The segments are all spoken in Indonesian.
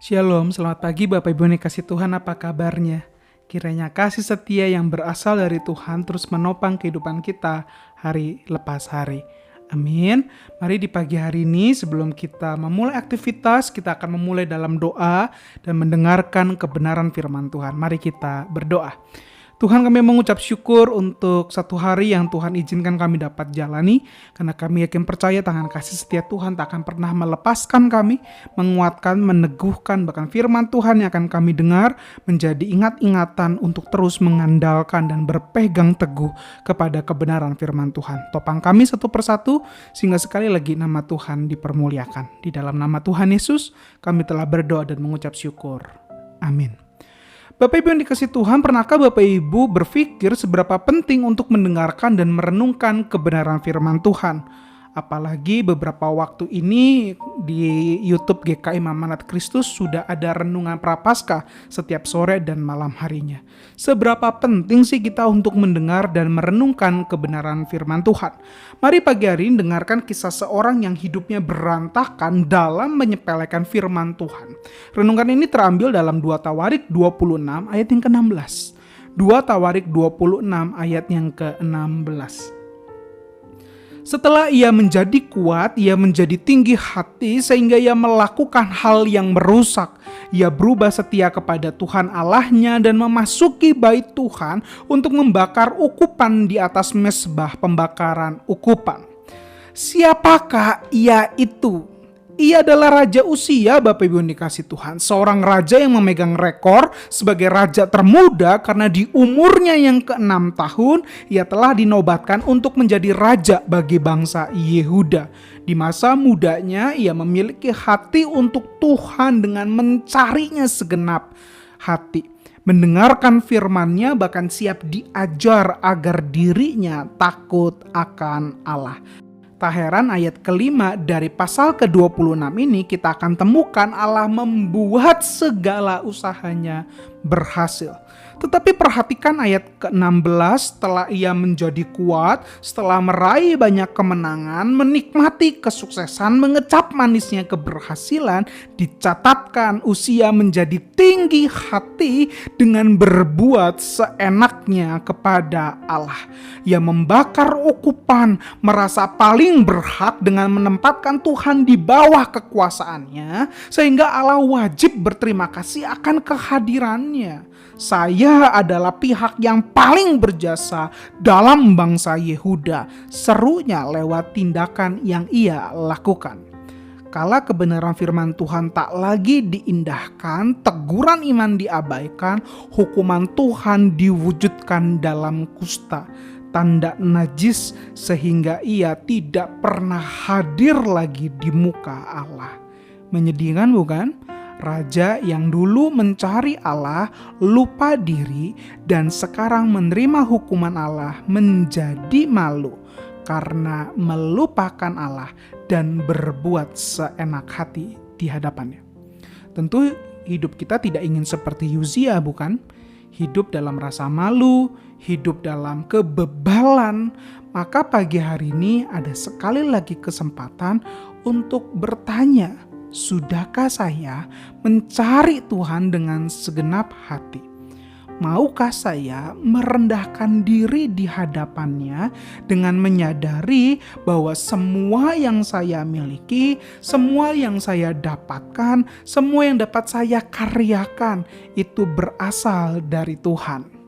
Shalom, selamat pagi Bapak Ibu yang dikasih Tuhan, apa kabarnya? Kiranya kasih setia yang berasal dari Tuhan terus menopang kehidupan kita hari lepas hari. Amin. Mari di pagi hari ini sebelum kita memulai aktivitas, kita akan memulai dalam doa dan mendengarkan kebenaran firman Tuhan. Mari kita berdoa. Tuhan, kami mengucap syukur untuk satu hari yang Tuhan izinkan kami dapat jalani, karena kami yakin percaya tangan kasih setia Tuhan tak akan pernah melepaskan kami, menguatkan, meneguhkan, bahkan firman Tuhan yang akan kami dengar menjadi ingat-ingatan untuk terus mengandalkan dan berpegang teguh kepada kebenaran firman Tuhan. Topang kami satu persatu sehingga sekali lagi nama Tuhan dipermuliakan. Di dalam nama Tuhan Yesus kami telah berdoa dan mengucap syukur. Amin. Bapak Ibu yang dikasih Tuhan, pernahkah Bapak Ibu berpikir seberapa penting untuk mendengarkan dan merenungkan kebenaran firman Tuhan? Apalagi beberapa waktu ini di YouTube GKI Amanat Kristus sudah ada renungan Prapaskah setiap sore dan malam harinya. Seberapa penting sih kita untuk mendengar dan merenungkan kebenaran firman Tuhan? Mari pagi hari ini dengarkan kisah seorang yang hidupnya berantakan dalam menyepelekan firman Tuhan. Renungan ini terambil dalam 2 Tawarik 26 ayat yang ke-16. 2 Tawarik 26 ayat yang ke-16. Setelah ia menjadi kuat, ia menjadi tinggi hati sehingga ia melakukan hal yang merusak. Ia berubah setia kepada Tuhan Allahnya dan memasuki bait Tuhan untuk membakar ukupan di atas mezbah pembakaran ukupan. Siapakah ia itu? Ia adalah Raja Uzia, Bapak Ibu yang dikasih Tuhan. Seorang raja yang memegang rekor sebagai raja termuda karena di umurnya yang ke-6 tahun, ia telah dinobatkan untuk menjadi raja bagi bangsa Yehuda. Di masa mudanya, ia memiliki hati untuk Tuhan dengan mencarinya segenap hati. Mendengarkan firman-Nya bahkan siap diajar agar dirinya takut akan Allah. Tak heran ayat kelima dari pasal ke-26 ini kita akan temukan Allah membuat segala usahanya berhasil. Tetapi perhatikan ayat ke-16, setelah ia menjadi kuat, setelah meraih banyak kemenangan, menikmati kesuksesan, mengecap manisnya keberhasilan, dicatatkan Uzia menjadi tinggi hati dengan berbuat seenaknya kepada Allah. Ia membakar ukupan, merasa paling berhak dengan menempatkan Tuhan di bawah kekuasaannya, sehingga Allah wajib berterima kasih akan kehadirannya. Saya adalah pihak yang paling berjasa dalam bangsa Yehuda, serunya lewat tindakan yang ia lakukan. Kala kebenaran firman Tuhan tak lagi diindahkan, teguran iman diabaikan, hukuman Tuhan diwujudkan dalam kusta, tanda najis, sehingga ia tidak pernah hadir lagi di muka Allah. Menyedihkan bukan? Raja yang dulu mencari Allah lupa diri dan sekarang menerima hukuman Allah menjadi malu karena melupakan Allah dan berbuat seenak hati di hadapannya. Tentu hidup kita tidak ingin seperti Uzia, bukan? Hidup dalam rasa malu, hidup dalam kebebalan. Maka pagi hari ini ada sekali lagi kesempatan untuk bertanya, sudahkah saya mencari Tuhan dengan segenap hati? Maukah saya merendahkan diri di hadapannya dengan menyadari bahwa semua yang saya miliki, semua yang saya dapatkan, semua yang dapat saya karyakan itu berasal dari Tuhan?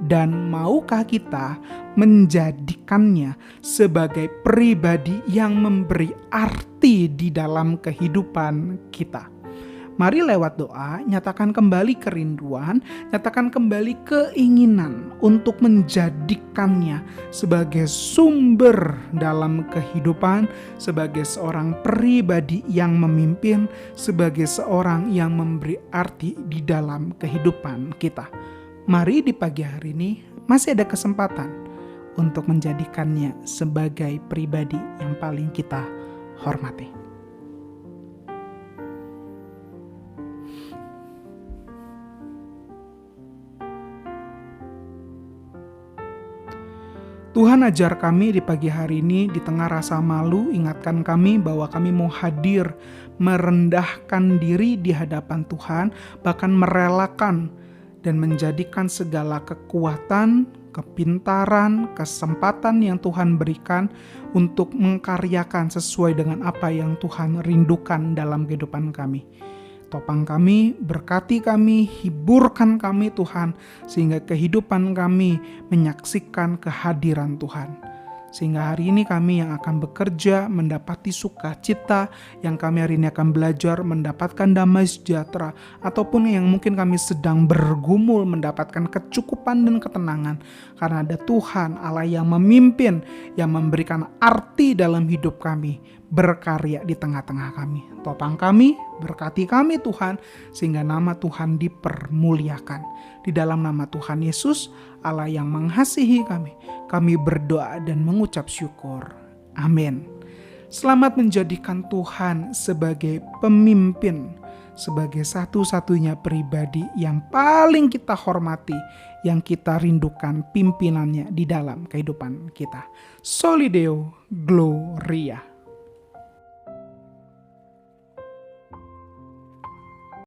Dan maukah kita menjadikannya sebagai pribadi yang memberi arti di dalam kehidupan kita? Mari lewat doa nyatakan kembali kerinduan, nyatakan kembali keinginan untuk menjadikannya sebagai sumber dalam kehidupan, sebagai seorang pribadi yang memimpin, sebagai seorang yang memberi arti di dalam kehidupan kita. Mari di pagi hari ini masih ada kesempatan untuk menjadikannya sebagai pribadi yang paling kita hormati. Tuhan ajar kami di pagi hari ini di tengah rasa malu, ingatkan kami bahwa kami mau hadir, merendahkan diri di hadapan Tuhan, bahkan merelakan dan menjadikan segala kekuatan, kepintaran, kesempatan yang Tuhan berikan untuk mengkaryakan sesuai dengan apa yang Tuhan rindukan dalam kehidupan kami. Topang kami, berkati kami, hiburkan kami Tuhan, sehingga kehidupan kami menyaksikan kehadiran Tuhan. Sehingga hari ini kami yang akan bekerja mendapati sukacita, yang kami hari ini akan belajar mendapatkan damai sejahtera, ataupun yang mungkin kami sedang bergumul mendapatkan kecukupan dan ketenangan. Karena ada Tuhan Allah yang memimpin, yang memberikan arti dalam hidup kami, berkarya di tengah-tengah kami. Topang kami, berkati kami Tuhan, sehingga nama Tuhan dipermuliakan. Di dalam nama Tuhan Yesus, Allah yang mengasihi kami berdoa dan mengucap syukur. Amin. Selamat menjadikan Tuhan sebagai pemimpin, sebagai satu-satunya pribadi yang paling kita hormati, yang kita rindukan pimpinannya di dalam kehidupan kita. Soli Deo Gloria.